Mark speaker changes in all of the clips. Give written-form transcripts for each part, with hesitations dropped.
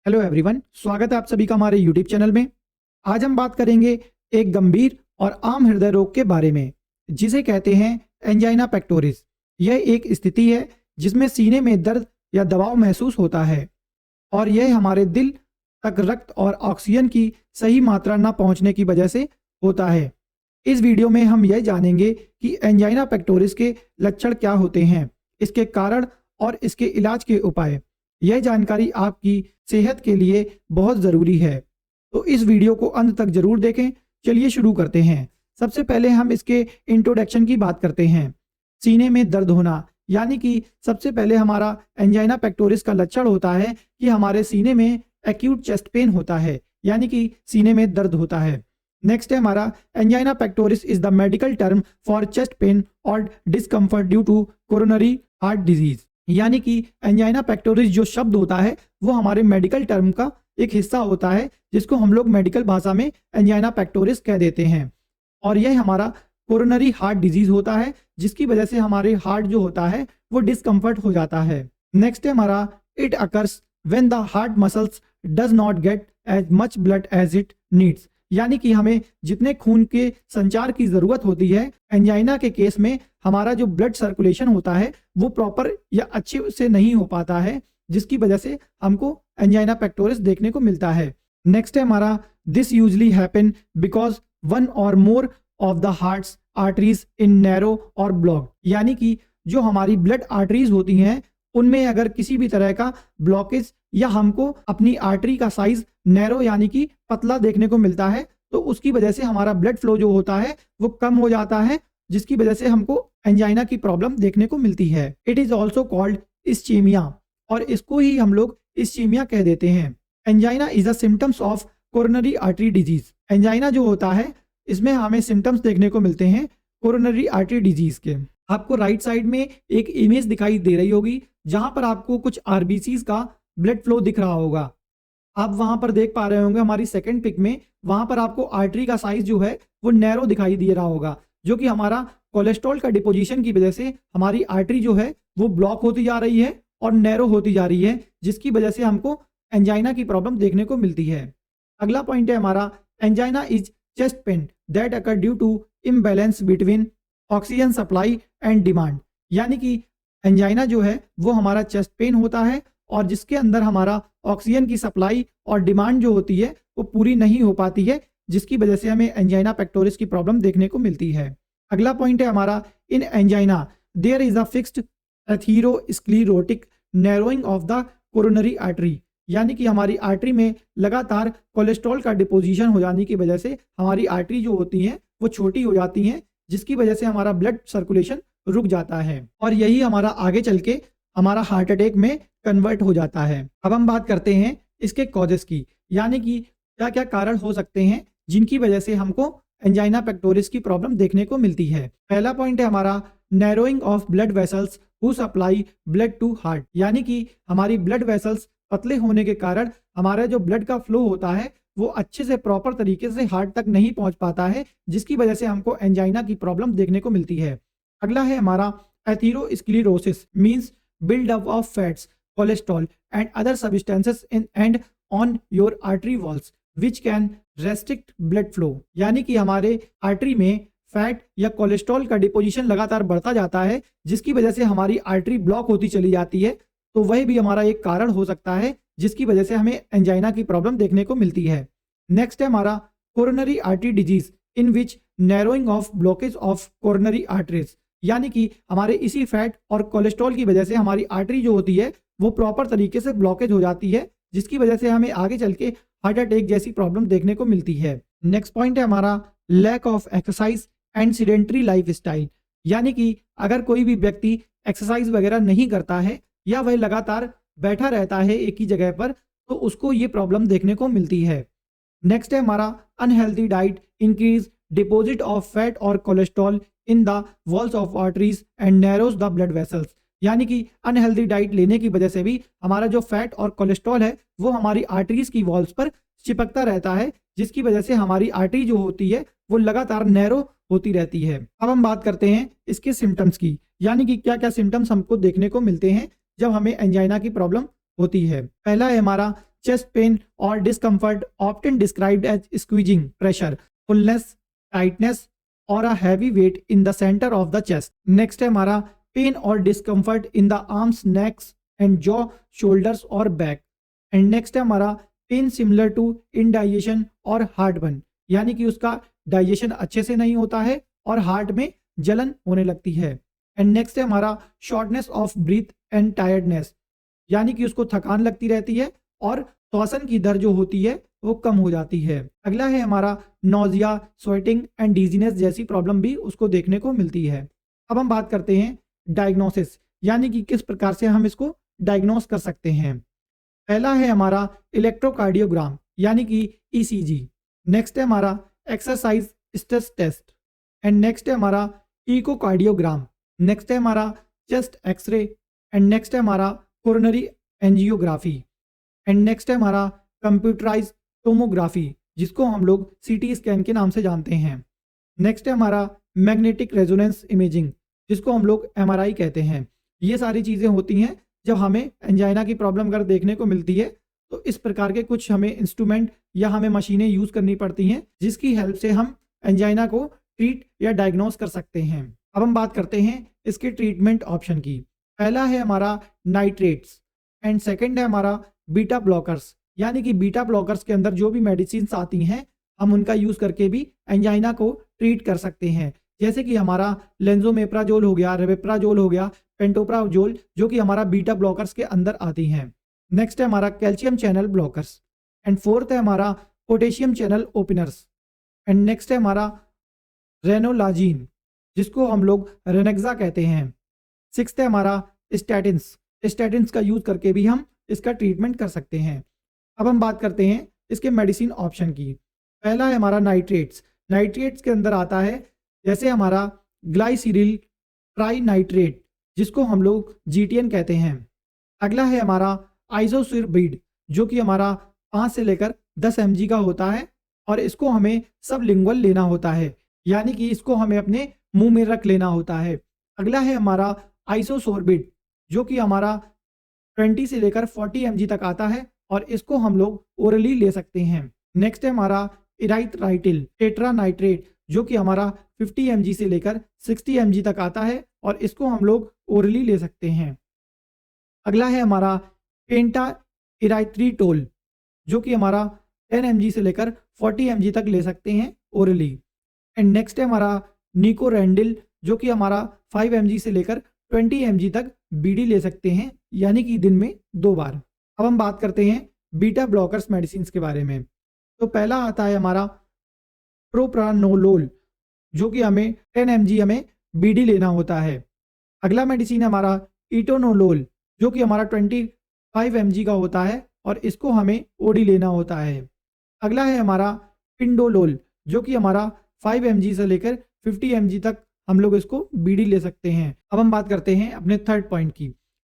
Speaker 1: Hello everyone, स्वागत है आप सभी का हमारे यूट्यूब चैनल में। आज हम बात करेंगे एक गंभीर और आम हृदय रोग के बारे में, जिसे कहते हैं एंजाइना पेक्टोरिस। यह एक स्थिति है जिसमें सीने में दर्द या दबाव महसूस होता है और यह हमारे दिल तक रक्त और ऑक्सीजन की सही मात्रा न पहुंचने की वजह से होता है। इस वीडियो में हम यह जानेंगे कि एंजाइना पेक्टोरिस के लक्षण क्या होते हैं, इसके कारण और इसके इलाज के उपाय। यह जानकारी आपकी सेहत के लिए बहुत ज़रूरी है, तो इस वीडियो को अंत तक जरूर देखें। चलिए शुरू करते हैं। सबसे पहले हम इसके इंट्रोडक्शन की बात करते हैं। सीने में दर्द होना, यानी कि सबसे पहले हमारा एंजाइना पेक्टोरिस का लक्षण होता है कि हमारे सीने में एक्यूट चेस्ट पेन होता है, यानी कि सीने में दर्द होता है। नेक्स्ट है हमारा angina pectoris is the medical term for chest pain और discomfort due to coronary heart disease, यानी कि एंजाइना पेक्टोरिस जो शब्द होता है वो हमारे मेडिकल टर्म का एक हिस्सा होता है, जिसको हम लोग मेडिकल भाषा में एंजाइना पेक्टोरिस कह देते हैं। और यह हमारा कोरोनरी हार्ट डिजीज होता है, जिसकी वजह से हमारे हार्ट जो होता है वो डिस्कम्फर्ट हो जाता है। नेक्स्ट है हमारा it occurs when the heart muscles does not get as much blood as it needs, यानी कि हमें जितने खून के संचार की जरूरत होती है, एंजाइना के केस में हमारा जो ब्लड सर्कुलेशन होता है वो प्रॉपर या अच्छे से नहीं हो पाता है, जिसकी वजह से हमको एंजाइना पेक्टोरिस देखने को मिलता है। नेक्स्ट है हमारा this usually happen because one or more of the heart's arteries in narrow or block, यानी कि जो हमारी ब्लड आर्टरीज होती हैं उनमें अगर किसी भी तरह का ब्लॉकेज या हमको अपनी आर्टरी का साइज नैरो यानी कि पतला देखने को मिलता है, तो उसकी वजह से हमारा ब्लड फ्लो जो होता है वो कम हो जाता है, जिसकी वजह से हमको एंजाइना की प्रॉब्लम देखने को मिलती है। It is also called ischaemia, और इसको ही हम लोग इस्चीमिया कह देते हैं। Angina is a symptoms of coronary artery disease. Angina जो होता है इसमें हमें सिम्टम्स देखने को मिलते हैं कोरोनरी आर्टरी डिजीज के। आपको राइट साइड में एक इमेज दिखाई दे रही होगी, जहां पर आपको कुछ आरबीसीज का ब्लड फ्लो दिख रहा होगा। आप वहां पर देख पा रहे होंगे हमारी सेकंड पिक में, वहां पर आपको आर्टरी का साइज जो है वो नैरो दिखाई दे रहा होगा, जो कि हमारा कोलेस्ट्रॉल का डिपोजिशन की वजह से हमारी आर्टरी जो है वो ब्लॉक होती जा रही है और नैरो होती जा रही है, जिसकी वजह से हमको एंजाइना की प्रॉब्लम देखने को मिलती है। अगला पॉइंट है हमारा angina is chest pain that occur due to imbalance between oxygen supply and demand, यानी कि एंजाइना जो है वो हमारा चेस्ट पेन होता है और जिसके अंदर हमारा ऑक्सीजन की सप्लाई और डिमांड जो होती है वो पूरी नहीं हो पाती है, जिसकी वजह से हमें एंजाइना पेक्टोरिस की प्रॉब्लम देखने को मिलती है। अगला पॉइंट है हमारा in angina there is a fixed atherosclerotic narrowing of the coronary artery, यानी कि हमारी आर्टरी में लगातार कोलेस्ट्रॉल का डिपोजिशन हो जाने की वजह से हमारी आर्टरी जो होती हैं वो छोटी हो जाती हैं, जिसकी वजह से हमारा ब्लड सर्कुलेशन रुक जाता है और यही हमारा आगे चल के हमारा हार्ट अटैक में कन्वर्ट हो जाता है। अब हम बात करते हैं इसके कॉजेस की, यानी कि क्या क्या कारण हो सकते हैं जिनकी वजह से हमको एंजाइना पेक्टोरिस की प्रॉब्लम देखने को मिलती है। पहला पॉइंट है हमारा narrowing of blood vessels who supply blood to heart, यानी कि हमारी ब्लड वेसल्स पतले होने के कारण हमारा जो ब्लड का फ्लो होता है वो अच्छे से प्रॉपर तरीके से हार्ट तक नहीं पहुंच पाता है, जिसकी वजह से हमको एंजाइना की प्रॉब्लम देखने को मिलती है। अगला है हमारा atherosclerosis means build up of fats, cholesterol and other substances in and on your artery walls which can restrict blood flow, यानी कि हमारे आर्टरी में फैट या कोलेस्ट्रॉल का डिपोजिशन लगातार बढ़ता जाता है, जिसकी वजह से हमारी आर्टरी ब्लॉक होती चली जाती है, तो वह भी हमारा एक कारण हो सकता है जिसकी वजह से हमें एंजाइना की प्रॉब्लम देखने को मिलती है। नेक्स्ट है हमारा coronary artery disease in which narrowing of blockage of coronary arteries, यानी कि हमारे इसी फैट और कोलेस्ट्रॉल की वजह से हमारी आर्टरी जो होती है वो प्रॉपर तरीके से ब्लॉकेज हो जाती है, जिसकी वजह से हमें आगे चल के हार्ट अटैक जैसी प्रॉब्लम देखने को मिलती है। नेक्स्ट पॉइंट है हमारा lack of exercise and sedentary life style, यानी कि अगर कोई भी व्यक्ति एक्सरसाइज वगैरह नहीं करता है या वह लगातार बैठा रहता है एक ही जगह पर, तो उसको ये प्रॉब्लम देखने को मिलती है। नेक्स्ट है हमारा unhealthy diet increase deposit of fat और cholesterol in the walls of arteries and narrows the blood vessels, यानी कि अनहेल्दी डाइट लेने की वजह से भी हमारा जो फैट और कोलेस्ट्रॉल है वो हमारी आर्टरीज की वॉल्स पर चिपकता रहता है, जिसकी वजह से हमारी आर्टरी जो होती है वो लगातार नैरो होती रहती है। अब हम बात करते हैं इसके सिम्टम्स की, यानी कि क्या क्या सिम्टम्स हमको देखने को मिलते हैं जब हमें एंजाइना की प्रॉब्लम होती है। पहला है हमारा chest pain or discomfort often described as squeezing, pressure, fullness, tightness और a heavy weight in the center of the chest. Next है हमारा pain or discomfort in the arms, necks and jaw, shoulders or back. And next है हमारा pain similar to indigestion और heartburn, यानी कि उसका digestion अच्छे से नहीं होता है और हार्ट में जलन होने लगती है. एंड नेक्स्ट है हमारा shortness of breath and tiredness, यानी कि उसको थकान लगती रहती है और श्वसन की दर जो होती है वो कम हो जाती है. अगला है हमारा नोजिया, स्वेटिंग एंड डिजीनेस जैसी प्रॉब्लम भी उसको देखने को मिलती है. अब हम बात करते हैं डायग्नोसिस, यानी कि किस प्रकार से हम इसको डायग्नोस कर सकते हैं. पहला है हमारा इलेक्ट्रोकार्डियोग्राम, यानी कि ईसीजी. नेक्स्ट है हमारा exercise stress test. And next है हमारा इकोकार्डियोग्राम. नेक्स्ट है हमारा चेस्ट एक्सरे. एंड नेक्स्ट है हमारा कोरोनरी एंजियोग्राफी. एंड नेक्स्ट है हमारा कंप्यूटराइज टोमोग्राफी, जिसको हम लोग सीटी स्कैन के नाम से जानते हैं. नेक्स्ट है हमारा मैग्नेटिक रेजोनेंस इमेजिंग, जिसको हम लोग एमआरआई कहते हैं. ये सारी चीज़ें होती हैं जब हमें एंजाइना की प्रॉब्लम अगर देखने को मिलती है तो इस प्रकार के कुछ हमें इंस्ट्रूमेंट या हमें मशीनें यूज़ करनी पड़ती हैं, जिसकी हेल्प से हम एंजाइना को ट्रीट या डायग्नोस कर सकते हैं. अब हम बात करते हैं इसके ट्रीटमेंट ऑप्शन की. पहला है हमारा नाइट्रेट्स एंड सेकंड है हमारा बीटा ब्लॉकर्स, यानी कि बीटा ब्लॉकर्स के अंदर जो भी मेडिसिन आती हैं हम उनका यूज़ करके भी एंजाइना को ट्रीट कर सकते हैं. जैसे कि हमारा लेंजोमेप्राजोल हो गया, रेवेप्राजोल हो गया, पेंटोप्राजोल, जो कि हमारा बीटा ब्लॉकर्स के अंदर आती हैं. नेक्स्ट है हमारा calcium channel blockers. And fourth है हमारा potassium channel openers. And next है हमारा रेनोलाजीन, जिसको हम लोग रेनेक्सा कहते हैं. सिक्स्थ है हमारा स्टैटिन्स. स्टैटिन्स का यूज़ करके भी हम इसका ट्रीटमेंट कर सकते हैं. अब हम बात करते हैं इसके मेडिसिन ऑप्शन की. पहला है हमारा नाइट्रेट्स. नाइट्रेट्स के अंदर आता है जैसे हमारा ग्लाइसिरिल ट्राइनाइट्रेट, जिसको हम लोग जीटीएन कहते हैं. अगला है हमारा आइसोसिरबिड, जो कि हमारा 5 से लेकर 10 mg का होता है और इसको हमें सबलिंगुअल लेना होता है, यानी कि इसको हमें अपने मुंह में रख लेना होता है. अगला है हमारा आइसोसोर्बिड, जो कि हमारा 20 से लेकर 40 mg तक आता है और इसको हम लोग ओरली ले सकते हैं. नेक्स्ट है हमारा इराइथ्राइटिल टेट्रानाइट्रेट, जो कि हमारा 50 mg से लेकर 60 mg तक आता है और इसको हम लोग ओरली ले सकते हैं. अगला है हमारा पेंटा इराइथ्रीटोल, जो कि हमारा 10 mg से लेकर 40 mg तक ले सकते हैं ओरली. एंड नेक्स्ट है हमारा निकोरेंडिल, जो कि हमारा 5 mg से लेकर 20 mg तक बीडी ले सकते हैं, यानी कि दिन में 2 बार. अब हम बात करते हैं बीटा ब्लॉकर्स मेडिसिन के बारे में. तो पहला आता है हमारा प्रोप्रानोलोल, जो कि हमें 10 mg हमें बीडी लेना होता है. अगला मेडिसिन है हमारा इटोनोलोल, जो कि हमारा 25 mg का होता है और इसको हमें ओडी लेना होता है. अगला है हमारा पिंडोलोल, जो कि हमारा 5 mg से लेकर 50 mg तक हम लोग इसको बीडी ले सकते हैं. अब हम बात करते हैं अपने थर्ड पॉइंट की,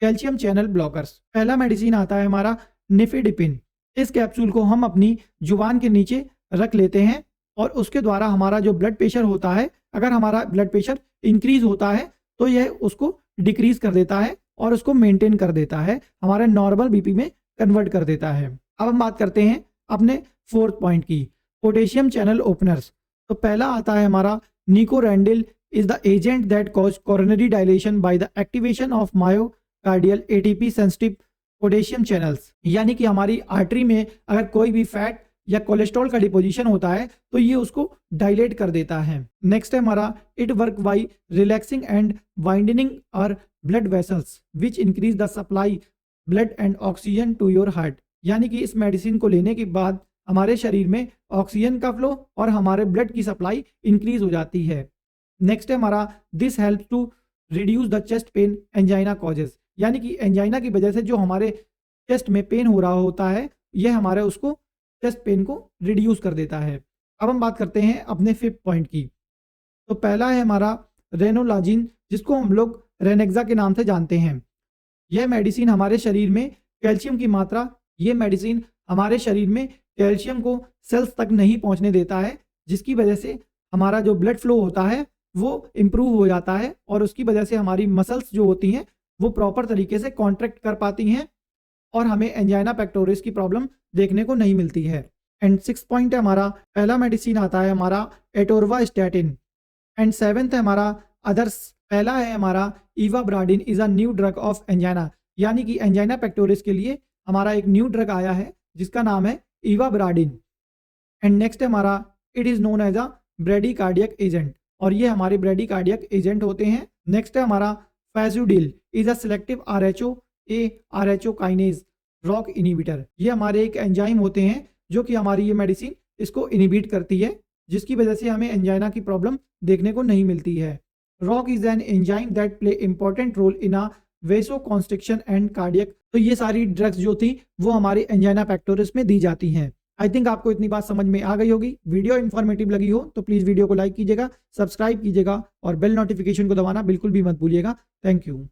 Speaker 1: कैल्शियम चैनल ब्लॉकर्स. पहला मेडिसिन आता है हमारा निफेडिपिन. इस कैप्सूल को हम अपनी जुबान के नीचे रख लेते हैं और उसके द्वारा हमारा जो ब्लड प्रेशर होता है, अगर हमारा ब्लड प्रेशर इंक्रीज होता है तो यह उसको डिक्रीज कर देता है और उसको मेंटेन कर देता है, हमारे नॉर्मल बीपी में कन्वर्ट कर देता है. अब हम बात करते हैं अपने फोर्थ पॉइंट की, पोटेशियम चैनल ओपनर्स. तो पहला आता है हमारा nicorandil is the agent that cause coronary dilation by the activation of myocardial ATP sensitive potassium channels, यानी कि हमारी आर्टरी में अगर कोई भी फैट या कोलेस्ट्रॉल का डिपोजिशन होता है तो ये उसको डायलेट कर देता है. नेक्स्ट है हमारा it work by relaxing and widening or blood vessels which increase the supply blood and oxygen to your heart, यानी कि इस मेडिसिन को लेने के बाद हमारे शरीर में ऑक्सीजन का फ्लो और हमारे ब्लड की सप्लाई इंक्रीज हो जाती है. नेक्स्ट है हमारा this help to reduce the chest pain angina causes, यानी कि एंजाइना की वजह से जो हमारे चेस्ट में पेन हो रहा होता है यह हमारे उसको चेस्ट पेन को रिड्यूस कर देता है. अब हम बात करते हैं अपने फिफ्थ पॉइंट की. तो पहला है हमारा रेनोलाजीन, जिसको हम लोग रेनेक्सा के नाम से जानते हैं. यह मेडिसिन हमारे शरीर में कैल्शियम की मात्रा, ये मेडिसिन हमारे शरीर में कैल्शियम को सेल्स तक नहीं पहुंचने देता है, जिसकी वजह से हमारा जो ब्लड फ्लो होता है वो इम्प्रूव हो जाता है और उसकी वजह से हमारी मसल्स जो होती हैं वो प्रॉपर तरीके से कॉन्ट्रैक्ट कर पाती हैं और हमें एंजाइना पेक्टोरिस की प्रॉब्लम देखने को नहीं मिलती है। एंड 6 पॉइंट है हमारा, पहला मेडिसिन आता है हमारा एटोरवास्टैटिन। एंड 7th है हमारा अदर्स, पहला है हमारा ivabradine is a new drug of angina, यानी कि एंजाइना पेक्टोरिस के लिए हमारा एक न्यू ड्रग आया है जिसका नाम है इवाब्राडिन। एंड नेक्स्ट है हमारा it is known as a bradycardiac agent, और ये हमारे ब्रेडी कार्डियक एजेंट होते हैं। नेक्स्ट है हमारा fasudil is a selective R H O kinase ROCK inhibitor, ये हमारे एक एंजाइम होते हैं जो कि हमारी ये मेडिसिन इसको इनिबिट करती है, जिसकी वजह से हमें एंजाइना की प्रॉब्लम देखने को नहीं मिलती है। ROCK is an enzyme that play important role in a vasoconstriction and cardiac. तो ये सारी ड्रग्स जो थी वो हमारी एंजाइना पेक्टोरिस में दी जाती हैं। आई थिंक आपको इतनी बात समझ में आ गई होगी। वीडियो इन्फॉर्मेटिव लगी हो तो प्लीज़ वीडियो को लाइक कीजिएगा, सब्सक्राइब कीजिएगा और बेल नोटिफिकेशन को दबाना बिल्कुल भी मत भूलिएगा। Thank you.